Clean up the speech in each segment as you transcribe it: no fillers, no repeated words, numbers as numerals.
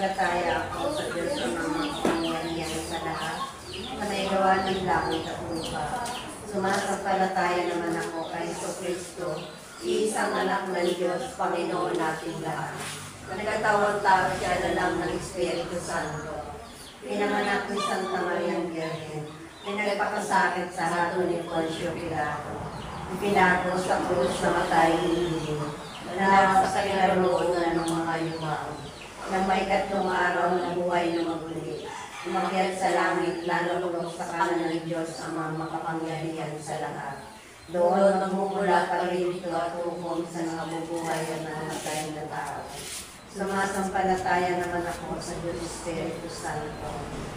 Sumasampalataya ako sa Diyos na makapangyarihan sa lahat, na may gawa ng langit at lupa. Sumasampalataya naman ako kay Kristo, isang anak ng Diyos, Panginoon natin lahat. Nagkatawang tao siya na lang ng Espiritu Santo. Pinanganak ni Santa Maria Virgen, pinagpakasakit sa hato ni Poncio Pilato. Ipinato sa krus na matay hindi. Nanawag sa kinaroonan ng mga yumao. Nang maikatlong araw na buhay na maguli. Umakyat sa langit, lalulog sa kanan ng Diyos ang mga makapangyarihan sa lahat. Doon magmumula pa rin ito at hukom sa nabubuhay at namatay na tao. Sumasampalataya naman ako sa Diyos Espiritu Santo,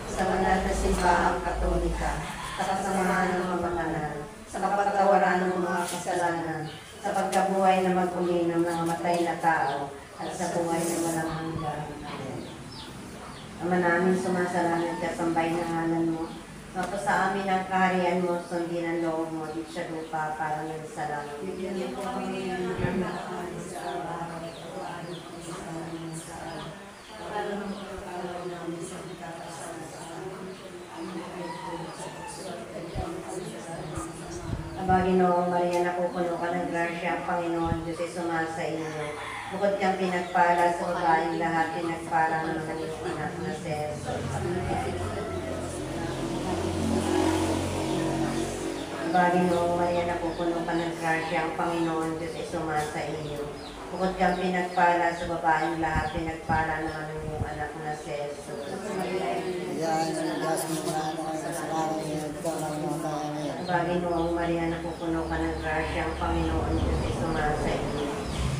sa banal na simbahang Katolika, sa kasamahan ng mamamanan, sa kapatawaran ng mga kasalanan, sa pagkabuhay na maguli ng mga matay na tao, at sa buhay na walang hanggan. Ama namin, sumasalangit ka, sambay ng ngalan mo. Mapa sa amin ang kaharian mo, sundin ang loob mo, di sa lupa, parang yung sa langit. Bigyan niyo po kami ng nakaan sa araw-araw, at sa amin sa araw. Para ng pagkakalaw namin sa pagkakasala sa amin. Amin ay po sa pagsulat at ang pagkakasala sa amin. Aba, Ginoong Maria, napupuno ka ng grasya, Panginoon Diyos ay sumasa inyo. Bukod kang pinagpala sa babaeng lahat, pinagpala ng mga anak na si Jesus. Panginoong Maria, napupuno ka ng grasya, ang Panginoon Diyos ay sumasa iyo. Bukod kang pinagpala sa babaeng lahat, pinagpala naman ng iyong anak na si Jesus. Panginoong Maria, napupuno ka ng grasya, ang Panginoon Diyos ay sumasa iyo.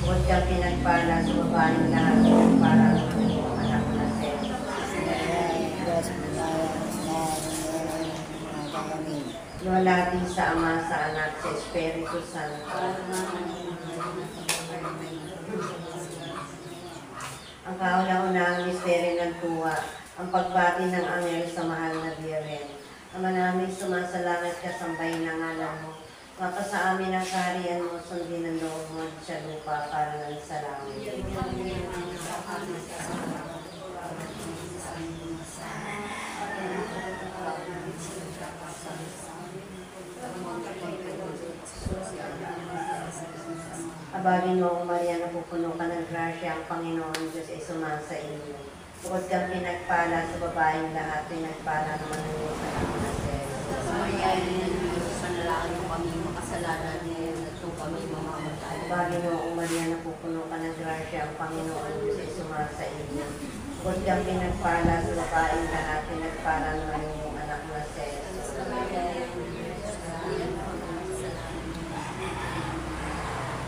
Bukod kang pinagpala sa babaeng lahat, pinagpala naman ng iyong anak na si Jesus. Luwalhati sa Ama, sa Anak, sa Espiritu Santo. Ang kauna-unahang misteryo ng tuwa, ang pagbati ng anghel sa mahal na Birhen. Ama namin, sumasalangit ka, sambahin ng ngalan mo. Mapa sa amin ang kaharian mo, sundin ang loob mo sa lupa, para ng sa langit. Aba, Ginoong Maria, napupuno ka ng grasya, ang Panginoon Diyos ay sumasa iyo. Bukod kang pinagpala sa babaeng lahat, pinagpala naman ng iyong anak na si Jesus. Maria, ng Diyos, panalangin mo kami makasalanan ngayon at kung kami mamamatay. Aba, Ginoong Maria, napupuno ka ng grasya, ang Panginoon Diyos ay sumasa iyo. Bukod kang pinagpala sa babaeng lahat, pinagpala naman ng iyong anak na si Jesus.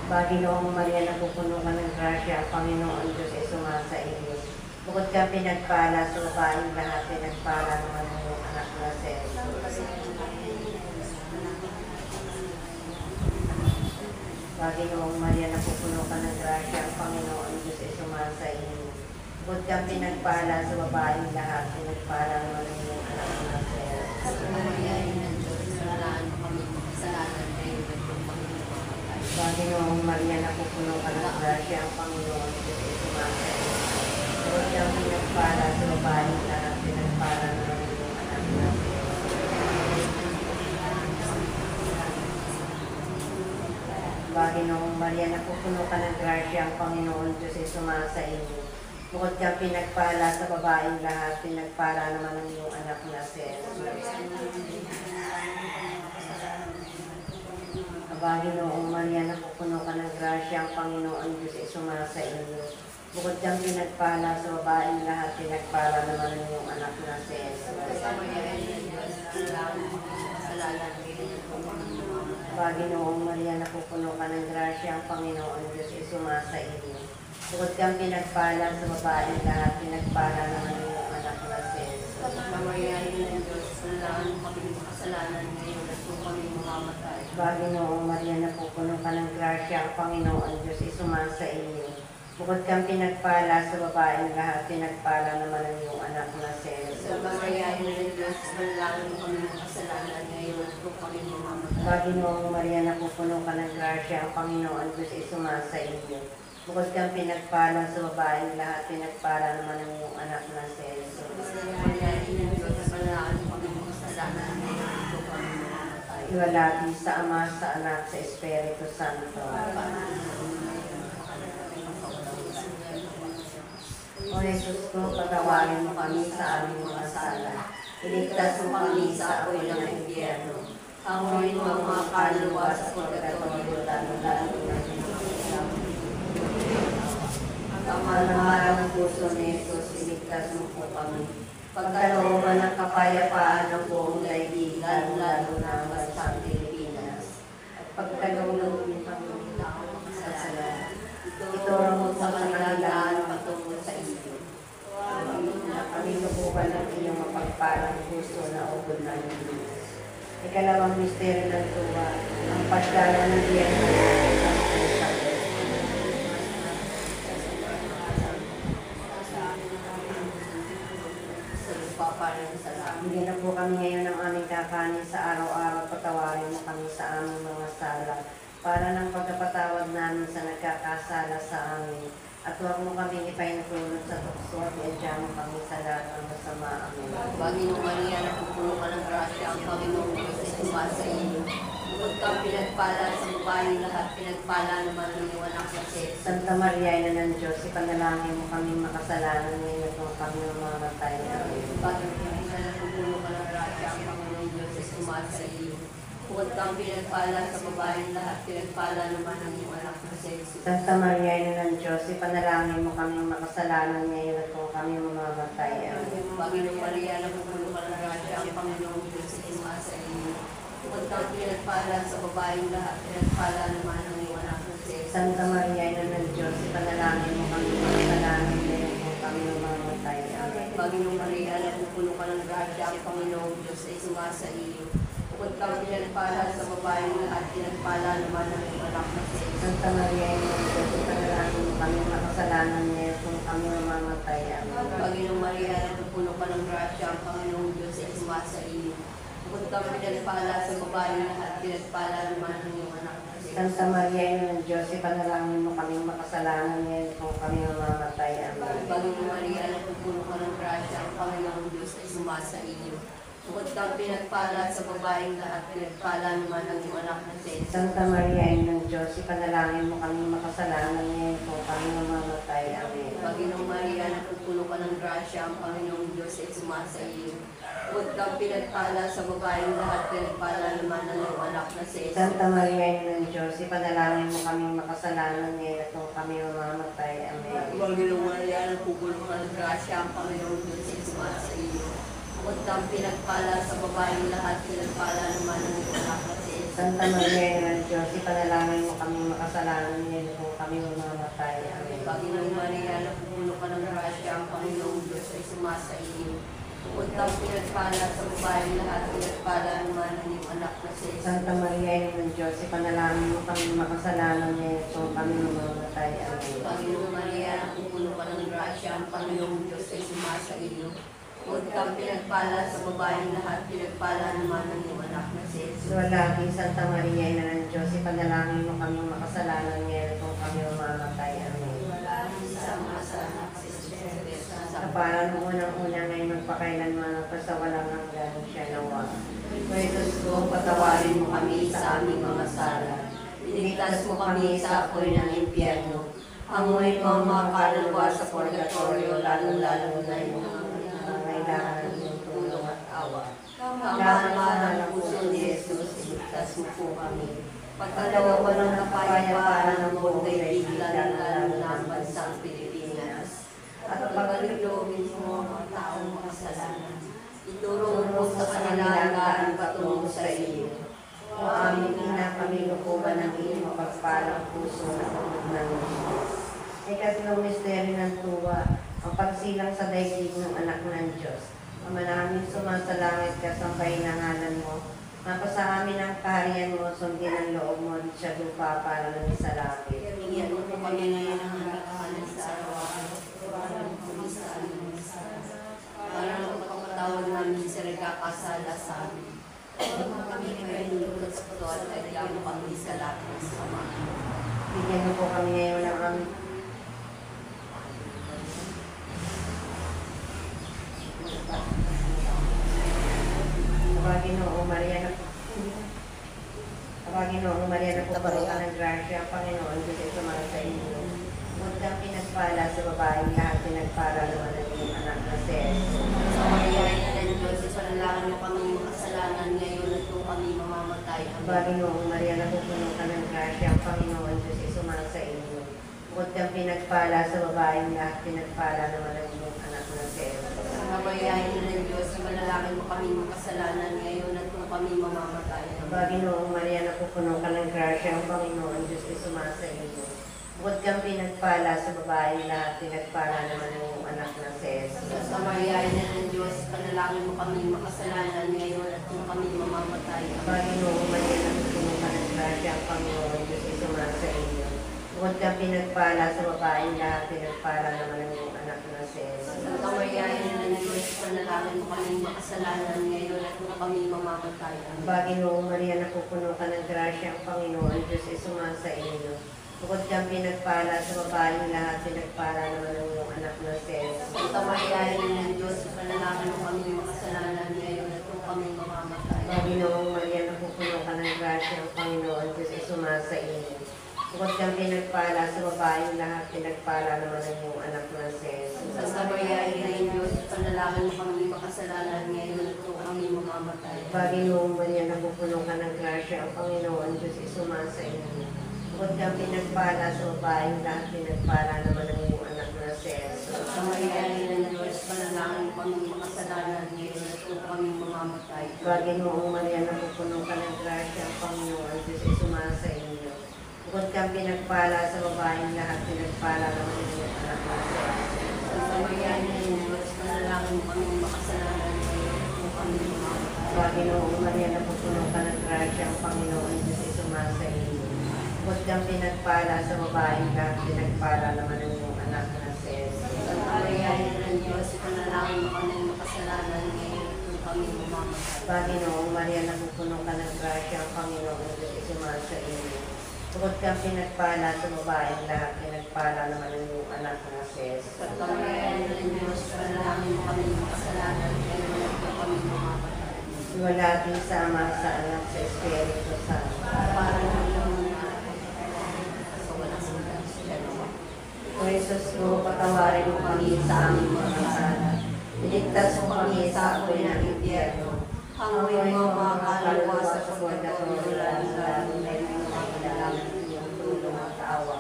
Panginoong Maria, napupuno ka ng grasya, ang Panginoon Diyos ay sumasa iyo. Bukod ka pinagpala sa babaeng lahat, pinagpala naman ng iyong anak na si Jesus. Panginoong Maria, napupuno ka ng grasya, ang Panginoon Diyos ay sumasa iyo. Bukod ka pinagpala sa babaeng lahat, pinagpala naman ng iyong anak na si Jesus. Maria, ng Diyos, panalangin mo kami makasalanan ngayon at kung kami mamamatay. Panginoong Maria, napupuno ka ng grasya, ang Panginoon Diyos ay sumasa iyo. Bukod ka pinagpala sa babaeng lahat, pinagpala naman ng iyong anak na si Jesus. Panginoong Maria, napupuno ka ng grasya, ang Panginoon Diyos ay sumasa iyo. Bukod ka pinagpala sa babaeng lahat, pinagpala naman ng iyong anak na si Jesus. Panginoong Maria, napupuno ka ng grasya, ang Panginoon Diyos ay sumasa iyo. Bukod kang pinagpala sa babaeng lahat, pinagpala naman ng iyong anak na si Jesus. Panginoong Maria, napupuno ka ng grasya, ang Panginoon Diyos ay sumasa iyo. Bukod kang pinagpala sa babaeng lahat, pinagpala naman ng iyong anak na si Jesus. Panginoong Maria, napupuno ka ng grasya, ang Panginoon Diyos ay sumasa iyo. Bukod kang pinagpala sa babaeng lahat, pinagpala naman ng iyong anak na si Jesus. Panginoong Maria, napupuno ka ng grasya, ang Panginoon Diyos ay sumasa iyo. Bukod kang pinagpala sa babaeng lahat, pinagpala naman ang iyong anak na si Jesus. Iwalagi sa Ama, sa Anak, sa Espiritu Santo. O Jesus ko, patawarin mo kami sa aming mga sala. Iligtas mo kami sa apoy ng impyerno. Hanguin mo ang mga kaluluwa sa purgatorio, lalo-lalo na ang mahal ng puso ni Jesus, iligtas mo po kami. Pagkalooban ng kapayapaan ng buong daigdigan, lalo na ang bansang Pilipinas. At pagkalooban ng pangungitao sa sala. Ituro mo sa kanila patungo sa iyo. Kami lubukan ng iyong mapagpalang puso na ugod ng Diyos. Ikalawang misteryo ng tuwa, ang pagdala ng Biyerno sa Puso. Hindi na po kami ngayon ng aming kakanin sa araw-araw, patawarin mo kami sa aming mga sala, para ng pagkapatawad namin sa nagkakasala sa amin. At huwag mo kami ipahintulot sa tukso at iadya mo kami sa lahat ng masama. Amen. Panginoong Maria, napupuno ka ng grasya, ang Panginoong Diyos ay sumasa iyo. Bukod kang pinagpala sa babaeng lahat, pinagpala naman ng iyong anak na si Jesus. Santa Maria, Ina ng Diyos, ipanalangin mo kami makasalanan ngayon at kung kami mamamatay. Amen. Panginoong Maria, napupuno ka ng grasya, ang Panginoong Diyos ay sumasa iyo. Bukod kang pinagpala sa babaeng lahat, pinagpala naman ng iyong anak na si Jesus. Santa Maria, Ina ng Diyos, ipanalangin mo kami makasalanan ngayon at kung kami mamamatay. Amen. Panginoong Maria, napupuno ka ng grasya, ang Panginoong Diyos ay sumasa iyo. Bukod kang pinagpala sa babaeng lahat, pinagpala naman ng iyong anak na si Jesus. Santa Maria, Ina ng Diyos, ipanalangin mo kami makasalanan ngayon kung kami mamamatay. Amen. Panginoong Maria, napupuno ka ng grasya, ang Panginoong Diyos ay sumasa iyo. Bukod kang pinagpala sa babaeng lahat, pinagpala naman ng iyong anak na si Jesus. Santa Maria, Ina ng Diyos, ipanalangin mo kami makasalanan ngayon kung kami mamamatay. Amen. Panginoong Maria, napupuno ka ng grasya, ang Panginoong Diyos ay sumasa iyo. Bukod kang pinagpala sa babaeng lahat, pinagpala naman ng iyong anak na si Jesus. Santa Maria, Ina ng Diyos, ipanalangin mo kami makasalanan ngayon kung kami mamamatay. Amen. Panginoong Maria, napupuno ka ng grasya, ang Panginoong Diyos ay sumasa iyo. Bukod kang pinagpala sa babaeng lahat, pinagpala naman ng iyong anak na si Jesus. Santa Maria, Ina ng Diyos, ipanalangin mo kami makasalanan ngayon kung kami mamamatay. Amen. Panginoong Maria, napupuno ka ng grasya, ang Panginoong Diyos ay sumasa iyo. Bukod kang pinagpala sa babaeng lahat, pinagpala naman ng iyong anak na si Jesus. Santa Maria, Ina ng Diyos, ipanalangin mo kami makasalanan ngayon kung kami mamamatay. Amen. Panginoong Maria, napupuno ka ng grasya, ang Panginoong Diyos ay sumasa iyo. Bukod kang pinagpala sa babaeng lahat, pinagpala naman ng iyong anak na si Jesus. Santa Maria, Ina ng Diyos, ipanalangin mo kami makasalanan ngayon kung kami mamamatay. Amen. Panginoong Maria, napupuno ka ng grasya, ang Panginoong Diyos ay sumasa iyo. Bukod kang pinagpala sa babaeng lahat, pinagpala naman ng iyong anak na si Jesus. Santa Maria, Ina ng Diyos, ipanalangin mo kami makasalanan ngayon kung kami mamamatay. Amen. Panginoong Maria, napupuno ka ng grasya, ang Panginoong Diyos ay sumasa iyo. Bukod kang pinagpala sa babaeng lahat, pinagpala naman ng iyong anak na si Jesus. Iwalagi, Santa Maria, Ina ng Diyos, ipanalangin mo kami makasalanan ngayon kung kami mamamatay. Amen. Sa parang unang-una ngayon magpakailanman at sa walang hanggan siya nawa. O Jesus ko, patawarin mo kami sa aming mga sala. Iligtas mo kami sa apoy ng impyerno. Hanguin mo ang mga kaluluwa sa purgatorio, lalo-lalo na yung mga kailangan ng iyong tulong at awa. Kamahal ng puso ni Jesus, iligtas mo po kami. Pagkalawa ko ng kapayapaan ng buong daigdigan, lalo na ang bansang Pilipinas. At pagkalilogin mo ang mga taong makasalanan. Ituro mo sa kanila ang daan patungo sa iyo. O aming ina, kami lukuban ng iyong mapagpalang puso na tulog ng Diyos. Ikatlong misteryo ng tuwa, ang pagsilang sa daigdig ng anak ng Diyos. Ama namin, sumasalangit ka, sambahin ang ngalan mo. Mapasa amin ang kaharian mo, sundin ang loob mo, at siya lupa para ng isa langit. Bigyan mo po kami ngayon ng hanggang sa araw-araw. Para magpapatawad namin sa nagkakasala sa amin. Huwag kami nagkainulot sa ito at kailangan mo kami sa lahat ng sama. Bigyan mo po kami ngayon ng Maria na Panginoong Maria na po ka ng grasya, ang Panginoon, Diyos ay sumasa sa inyo. Huwag kang pinagpala sa babaeng lahat, pinagpala naman ang iyong anak na si Jesus. Sa Maria, ina ng Diyos, ipanalangin mo kami makasalanan ngayon at kung kami mamamatay. Panginoong Maria na pupuno ka ng grasya, ang Panginoon, Diyos ay sumasa sa inyo. Huwag kang pinagpala sa babaeng lahat, pinagpala naman ang iyong anak na si Jesus. Sa Maria, ina ng Diyos, ipanalangin mo kami makasalanan ngayon at kung kami mamamatay. Panginoong Maria na pupuno ka ng grasya, ang Panginoon, Diyos ay sumasa sa inyo. Huwag kang pinagpala sa babaeng lahat, pinagpala naman ang iyong anak na si Jesus. Sa Maria, ina ng Diyos, ipanalangin mo kami makasalanan ngayon at kung kami mamamatay. Panginoong Maria na pupuno ka ng grasya, ang Panginoon, Diyos ay sumasa sa inyo. Huwag kang pinagpala sa babaeng lahat, pinagpala naman ang iyong anak na si Jesus. Santa Maria, ina ng Diyos, ipanalangin mo kami makasalanan ngayon at kung kami mamamatay. Panginoong Maria na pupuno ka ng grasya, ang Panginoon, Diyos ay sumasa sa inyo. Huwag kang pinagpala sa babaeng lahat, pinagpala naman ang iyong anak na si Jesus. Santa Maria, ina ng Diyos, ipanalangin mo kami makasalanan ngayon at kung kami mamamatay. Panginoong Maria na pupuno ka ng grasya, ang Panginoon, Diyos ay sumasa sa inyo. Huwag kang pinagpala sa babaeng lahat, pinagpala naman ang iyong anak na si Jesus. Santa Maria, ina ng Diyos, ipanalangin mo kami makasalanan ngayon at kung kami mamamatay. Panginoong Maria na pupuno ka ng grasya, ang Panginoon, Diyos ay sumasa sa inyo. Huwag kang pinagpala sa babaeng lahat, pinagpala naman ang iyong anak na si Jesus. Santa Maria, ina ng Diyos, ipanalangin mo kami makasalanan ngayon at kung kami mamamatay. Panginoong Maria na pupuno ka ng grasya, ang Panginoon, Diyos ay sumasa sa inyo. Huwag kang pinagpala sa babaeng lahat, pinagpala naman ang iyong anak na si Jesus. Santa Maria, ina ng Diyos, ipanalangin mo kami makasalanan ngayon at kung kami mamamatay. Panginoong Maria na pupuno ka ng grasya, ang Panginoon, Diyos ay sumasa sa inyo. Huwag kang pinagpala sa babaeng lahat, pinagpala naman ang iyong anak na si Jesus. Santa Maria, ina ng Diyos, ipanalangin mo kami makasalanan ngayon at kung kami mamamatay. Panginoong Maria na pupuno ka ng grasya, ang Panginoon, Diyos ay sumasa sa inyo. Huwag kang pinagpala sa babaeng lahat, pinagpala naman ang iyong anak na si Jesus. Santa Maria, ina ng Diyos, ipanalangin mo kami makasalanan ngayon at kung kami mamamatay. Iwalhati sa Ama, sa Anak, sa Espiritu Santo. Para naman sa walang hanggan. O Jesus ko, patawarin mo kami sa aming mga kasala. Iligtas mo kami sa apoy ng impyerno. Hanguin mo ang mga kaluluwa sa pagkatulad lalo na yung mga kailangan ng iyong tulong at awa.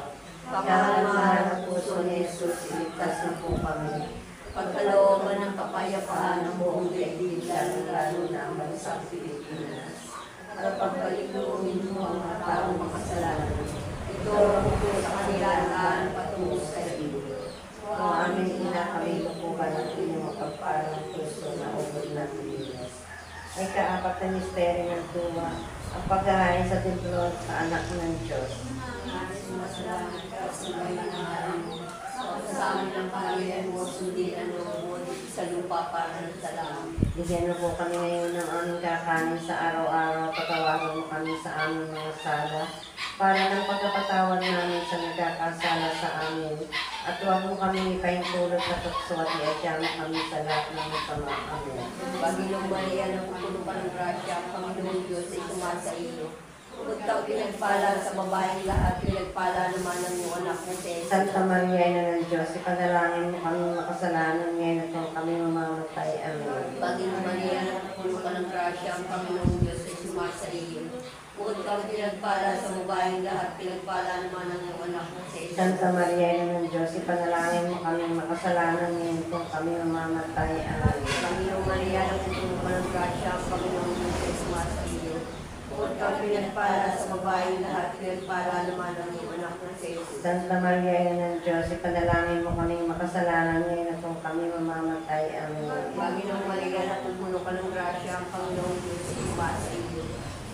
Pagkahalamahan ng puso ni Jesus, iligtas mo po kami. pagkalooban ng kapayapaan ng buong daigdig, lalo na ang bansang Pilipinas. at pagkalikumin mo ang mga taong makasalanan. Ito ang bukod sa kanilaan patungo sa iyo. O aming ina, kami lukuban ng inyong mapagpalang puso na ubod ng Pilipinas. Ay kaapat na misteryo ng tuwa, ang paghahain sa templo sa anak ng Diyos. Sumasalamat ka sa bayan ng alam mo. Sa amin ang kaharian mo, sundian mo sa lupa para ng salamat. Bigyan mo po kami ngayon ng aming kakanin sa araw-araw, patawarin mo kami sa aming mga sala, para ng pagkapatawad namin sa nagkakasala sa amin. At huwag mo kami ipahintulot sa tukso at iadya mo kami sa lahat ng masama. Amen. Panginoong Maria, napupuno ka ng grasya, ang Panginoong Diyos ay sumasa iyo. Huwag kang pinagpala sa babaeng lahat, pinagpala naman ang iyong anak na si Jesus. Santa Maria, Ina ng Diyos, ipanalangin mo kami makasalanan ngayon at kung kami mamamatay. Amen. Panginoong Maria, napupuno ka ng grasya, ang Panginoong Diyos ay sumasa iyo. Huwag kang pinagpala sa babaeng lahat, pinagpala naman ang iyong anak na si Jesus. Santa Maria, Ina ng Diyos, ipanalangin mo kami makasalanan ngayon at kung kami mamamatay. Amen. Panginoong Maria, napupuno ka ng grasya, ang Panginoong Diyos ay sumasa iyo. Huwag kang pinagpala sa babaeng lahat, pinagpala naman ang iyong anak na si Jesus. Santa Maria, Ina ng Diyos, ipanalangin mo kami makasalanan ngayon at kung kami mamamatay. Amen. Panginoong Maria, napupuno ka ng grasya, ang Panginoong Diyos ay sumasa iyo.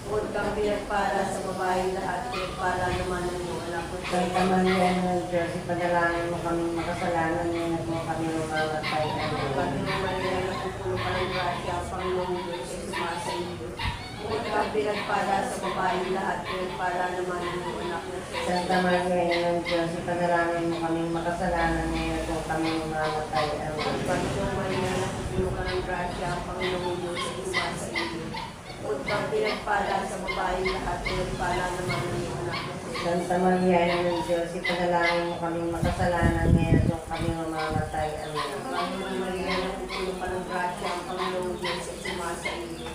Huwag kang pinagpala sa babaeng lahat, pinagpala naman ang iyong anak na si Santa Jesus. Maria, Ina ng Diyos, ipanalangin mo kami makasalanan ngayon at kung kami mamamatay. Amen. Panginoong Maria, napupuno ka ng grasya, ang Panginoong Diyos ay sumasa iyo. Huwag kang pinagpala sa babaeng lahat, pinagpala naman ang iyong anak na si Jesus. Santa Maria, Ina ng Diyos, ipanalangin mo kami makasalanan ngayon at kung kami mamamatay. Amen. Panginoong Maria, napupuno ka ng grasya, ang Panginoong Diyos ay sumasa iyo. Bukod kang pinagpala sa babae lahat, pinagpala naman ang iyong anak na si Santa Maria, Ina ng Diyos, ipanalangin mo kaming makasalanan ngayon at kung kami mamamatay. Amen. Panginoon Maria, napupuno ka ng grasya, ang Panginoong Diyos ay sumasa iyo.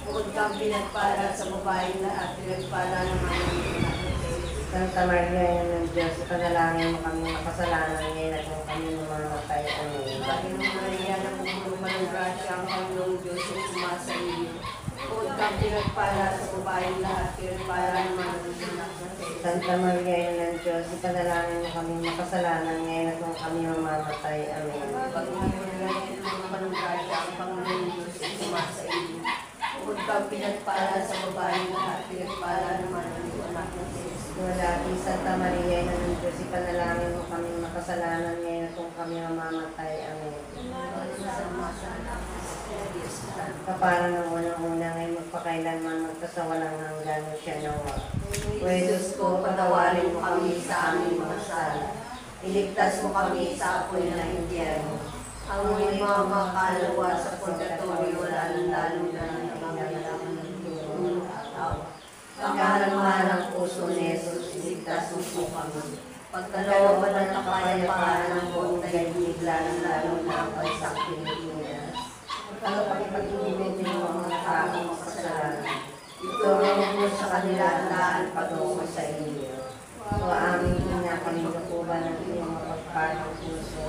Bukod kang pinagpala sa babae lahat, pinagpala naman ang iyong anak na si Jesus. Santa Maria, Ina ng Diyos, ipanalangin mo kaming makasalanan ngayon at kung kami mamamatay. Amen. Panginoon Maria, napupuno ka ng grasya, ang Panginoong Diyos ay sumasa iyo. Bukod kang pinagpala sa babae lahat, pinagpala naman ang iyong anak na si Jesus. Santa Maria, Ina ng Diyos, ipanalangin mo kaming makasalanan ngayon at kung kami mamamatay. Amen. Panginoon Maria, napupuno ka ng grasya, ang Panginoong Diyos ay sumasa iyo. Bukod kang pinagpala sa babae lahat, pinagpala naman ang iyong anak na si Jesus. Wala, Santa Maria, Ina ng Diyos, ipanalangin mo kaming makasalanan ngayon at kung kami mamamatay. Amen. Kapara ng unang-una ngayon magpakailanman magkasawalang hanggan mo siya nawa. O Jesus ko, patawarin mo kami sa aming mga sala. Iligtas mo kami sa apoy ng impyerno. Ang may mga kalawa sa purgatorio, lalo na nangangailangan ng tulong at awa. Pagkahalamahan ng puso ni Jesus, iligtas mo po kami. Pagkalawa ng kapayapaan ng buong buong daigdig, lalo na ang pagsak Pilipinas. Tagapagpag-ibig ng mga taong kasalanan. Itulong mo sa kanila ang daan patungo sa iyo. O aming ina, kamilukuban ng iyong mapagpalang puso.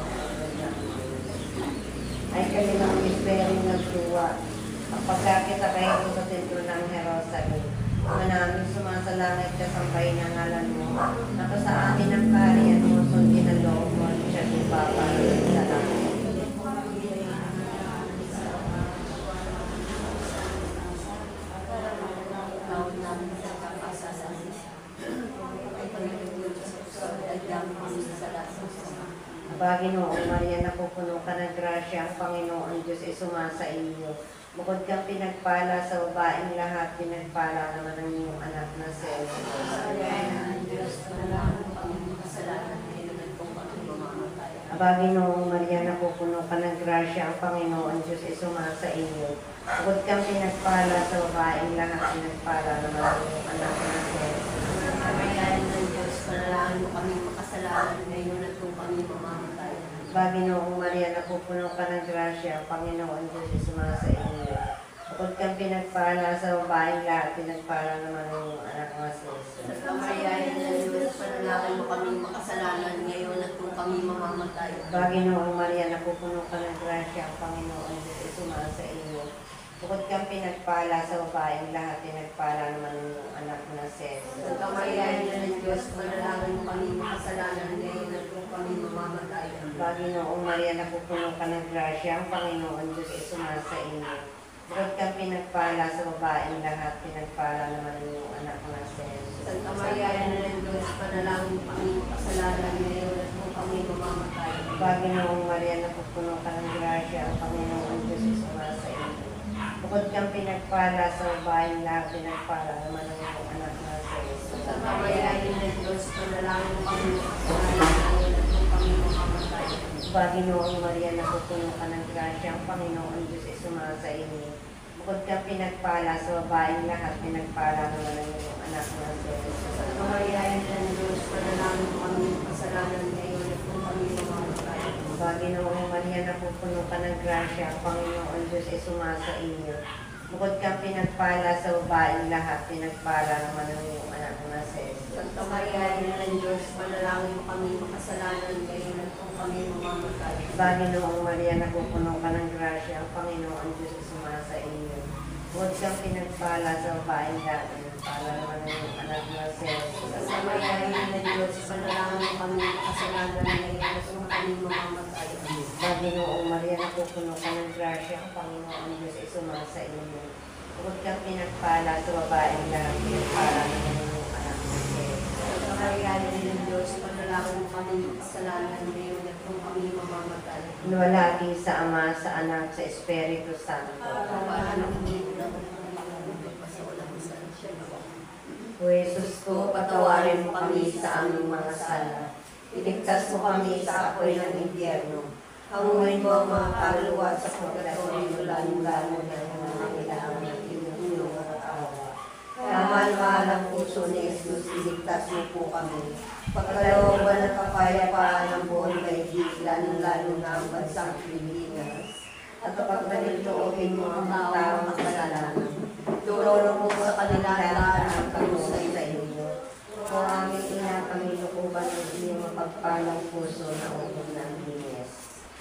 Ay kanilang mispering nagtuwa. Kapag kita kayo sa templo ng Jerusalem, manaming sumasalangit ka sa ng ngalan mo, na sa amin ang kaharian mo, sundin ang loob mo, at siya di papalit sa langit. tawag namin sa kapasasan. Ay Panginoon Diyos, sa dagdag kami sa lasang sama. Panginoon Maria, napupuno ka ng grasya, ang Panginoon Diyos ay sumasa iyo. Bukod kang pinagpala sa babaeng lahat, pinagpala naman ang iyong anak na si Jesus. Kaya ng Diyos, panalangin kami kasalanan ngayon at kung kami mamamatay. Panginoong Maria, napupuno ka ng grasya, ang Panginoon Diyos ay sumasa iyo. Bukod kang pinagpala sa babaeng lahat, pinagpala naman ang iyong anak na si Jesus. Kaya ng Diyos, panalangin mo kami makasalanan ngayon at kung kami mamamatay. Panginoong Maria, napupuno ka ng grasya, ang Panginoon Diyos ay sumasa iyo. Bukod kang pinagpala sa babaeng lahat, pinagpala naman ang iyong anak na si Jesus. Sa kamayayan ng Diyos, panalangin mo kami makasalanan ngayon at kung kami mamamatay. Panginoong Maria, napupuno ka ng grasya, ang Panginoon Diyos ay sumasa iyo. Bukod kang pinagpala sa babaeng lahat, pinagpala naman ang iyong anak na si Jesus. Sa kamayayan ng Diyos, panalangin mo kami makasalanan ngayon at kung kami mamamatay. Panginoong Maria, napupuno ka ng grasya, ang Panginoon Diyos ay sumasa iyo. Bukod kang pinagpala sa babaeng lahat, pinagpala naman ang iyong anak na si Jesus. Santa Maria, Ina ng Diyos, panalangin mo kami makasalanan ngayon at kung kami mamamatay. Panginoong Maria, napupuno ka ng grasya, ang Panginoon Diyos ay sumasa iyo. Bukod kang pinagpala sa babaeng lahat, pinagpala naman ang iyong anak na si Jesus. Santa Maria, Ina ng Diyos, panalangin mo kami makasalanan ngayon at kung kami mamamatay. Panginoong Maria, napupuno ka ng grasya, ang Panginoon Diyos ay sumasa iyo. Bukod kang pinagpala sa babaeng lahat, pinagpala naman ang iyong anak na si Jesus. Santa Maria, Ina ng Diyos, panalangin mo kami makasalanan ngayon at kung kami mamamatay. Panginoong Maria, napupuno ka ng grasya, ang Panginoon Diyos ay sumasa iyo. Bukod kang pinagpala sa babaeng lahat, pinagpala naman ang iyong anak na si Jesus. Santa Maria, Ina ng Diyos, panalangin mo kami makasalanan ngayon at kung kami mamamatay. Panginoong Maria, napupuno ka ng grasya, ang Panginoon Diyos ay sumasa iyo. Bukod kang pinagpala sa babaeng lahat, pinagpala naman ang iyong anak na si Jesus. Santa Maria, Ina ng Diyos, panalangin mo kami makasalanan ngayon at kung kami mamamatay. Panginoong Maria, napupuno ka ng grasya, ang Panginoon Diyos ay sumasa iyo. Bukod kang pinagpala sa babaeng lahat, pinagpala naman ang iyong anak na si Jesus. Santa Maria, Ina ng Diyos, panalangin mo kami makasalanan ngayon at kung kami mamamatay. Luwalhati sa Ama, sa Anak, sa Espiritu Santo. O Jesus ko, patawarin mo kami sa aming mga sala. Iligtas mo kami sa apoy ng impyerno. Hanguin mo ang mga kaluluwa sa purgatorio, lalo-lalo na ang mga kailangan ng iyong tulong at ng mahalang puso ni Jesus, iligtas mo po kami. Pagkalooban at kapayapaan ng buong daigdig, lalo na ang bansang Pilipinas. At pagbalik loobin mo ang mga taong makasalanan. Tulong mo sa kanila lahat ang kalusay sa inyo. O aming ina, kami lukuban ng iyong mapagpalang puso na ubod ng linis.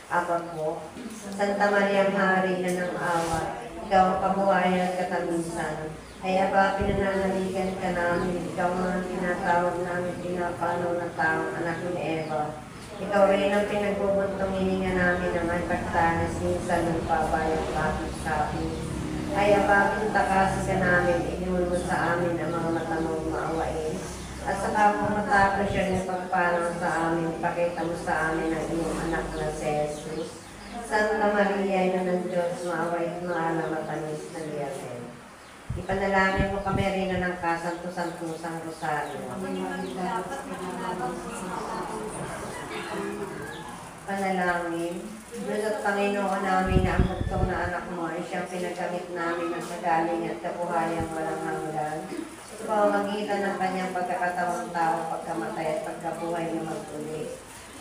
Aba po, Santa Maria Hari na ng awa, ikaw ang kabuhayan at kataminsan. Ay aba, pinananaligan ka namin, ikaw ang tinatawag namin, pinapanaw na taong anak ni Eva. Ikaw rin ang pinagbubuntong hininga namin na may pagtanas minsan ng pabayang kapis-kapis. Ay aba, pintakasi ka namin, iniwan mo sa amin ang mga mata mong maawain. At saka kung matapos siya ng pagpanaw sa amin, ipakita mo sa amin ang iyong anak na si Jesus. Santa Maria, ina ng Diyos, maaway at maalam matamis na liyasin. Ipanalangin mo kami rin ng kasanto-santosang rosaryo. Panalangin, Diyos at Panginoon namin na ang buktong na anak mo ay siyang pinagamit namin ng kagaling at kabuhayang walang hanggan. Sa pamamagitan ng kanyang pagkakatawang tao, pagkamatay at pagkabuhay na magtuli.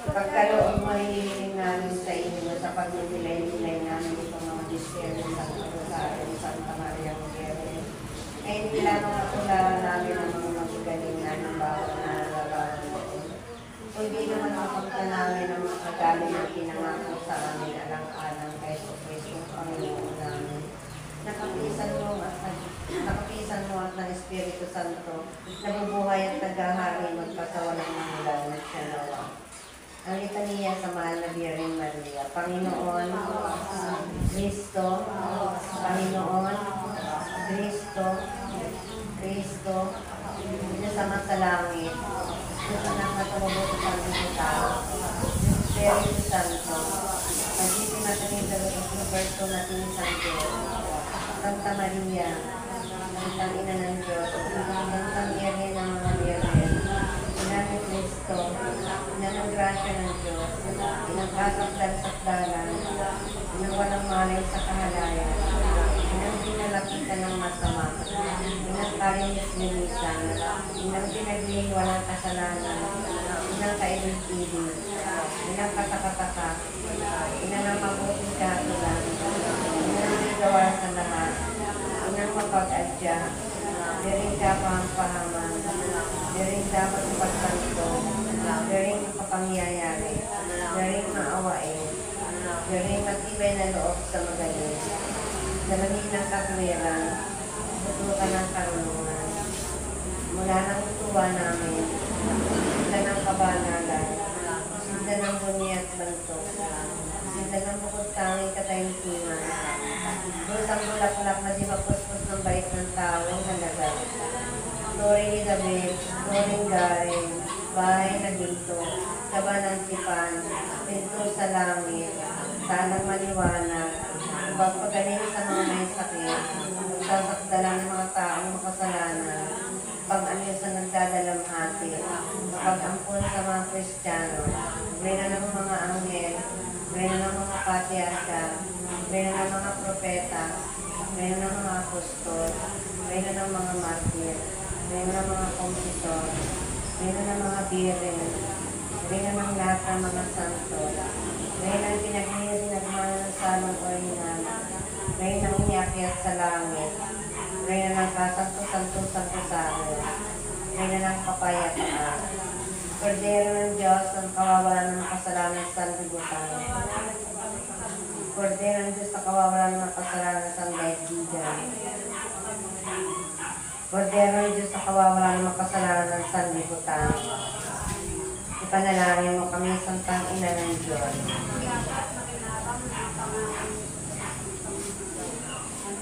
Pagkaloob mo, hinihiling namin sa inyo sa pagninilay-nilay namin itong mga diskero sa Rosario ni Santa Maria Miguel. Ay hindi lamang natularan namin ang mga magagalingan ng bawat nalalaman noon. Kundi naman mapagka namin ang mga kagaling na pinangako sa amin alang-alang kay Kristo Panginoon namin. Nakapisan mo at ng Espiritu Santo, nabubuhay at naghahari magpasawalang mamulan at siya nawa. Ang litanya sa mahal na Birhen Maria. Panginoon, Kristo, Panginoon, Kristo, Kristo, Diyos Ama sa langit, Diyos Anak na tumubos sa pagkakatao, Espiritu Santo, Pag-ibig natin yung dalawang universo natin sa Diyos, Santa Maria, Santang Ina ng Diyos, Santang Birhen ng mga Birhen, Ina ni Kristo, Ina ng grasya ng Diyos, Inang kasakdal-sakdalan, Inang walang malay sa kahalayan, Inang pinalapitan ng masama, Inang kalinis-linisan, Inang pinaglihin walang kasalanan, Inang kaibig-ibig, Inang katakataka, Inang ang mabuting katulan, Inang ligawa sa lahat, Inang mapag-adya, Diring kapahampahaman, Diring dapat ipagtanto, Diring kapangyayari, Diring maawain, Diring matibay na loob sa magaling, Dalangin ng katwiran, Tutukan ng karunungan, mula ng tuwa namin, Sinda ng kabanalan, Sinda ng bunyi at bantok, Sinda ng bukod tanging katahimikan, Busang bulaklak na di mapuspos ng bait ng tao ang halaga. Glory ni David, Glory Garin, Bahay na ginto, Kaba ng sipan, Pinto sa langit, Talang maliwanag, Pagpagaling sa mga may sakit, Sasakdalan ng mga taong makasalanan, Pag-anyo sa nagdadalamhati, Pag-ampun sa mga Kristiyano, Reyna ng mga anghel, Reyna ng mga patriarka, Reyna ng mga propeta, Reyna ng mga apostol, Reyna ng mga martir, Reyna ng mga kompositor, Reyna ng mga birhen, Reyna ng lahat ng mga santo, Reyna ng pinagmahal ng salong orihinal, Reyna ng umiakyat sa langit, Reyna ng kasanto-santo-sang rosario, Reyna ng kapayapaan, Kordero ng Diyos ng kawawalan ng kasalanan sa sanlibutan, Kordero ng Diyos sa kawawalan ng kasalanan sa daigdigan, Kordero ng Diyos sa kawawalan ng kasalanan ng sanlibutan, ipanalangin mo kami, Santang Ina ng Diyos.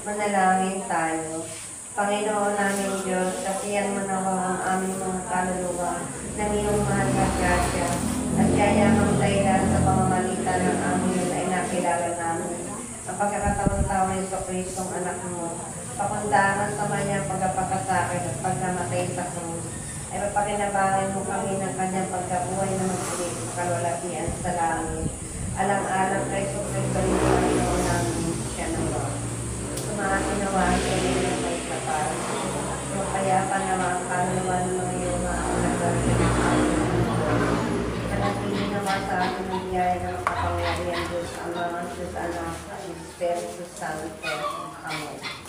Manalangin tayo. Panginoon namin Diyos, kasiyan mo na ang aming mga kaluluwa ng iyong mahal na grasya at yayamang dahilan sa pamamagitan ng amin ay nakilala namin ang pagkakataon tao ng Kristong anak mo, pakundangan sa kanyang pagkapakasakit at pagkamatay sa krus, ay papakinabangan mo kami ng kanyang pagkabuhay na magpulit sa kalwalatian sa langit. Alang-alang kay Kristo rin sa Panginoon namin siya ng Lord. Sumakinawa sa iyo ng may kapal, yung kayapan Anak, at Espiritu Santo. Amen.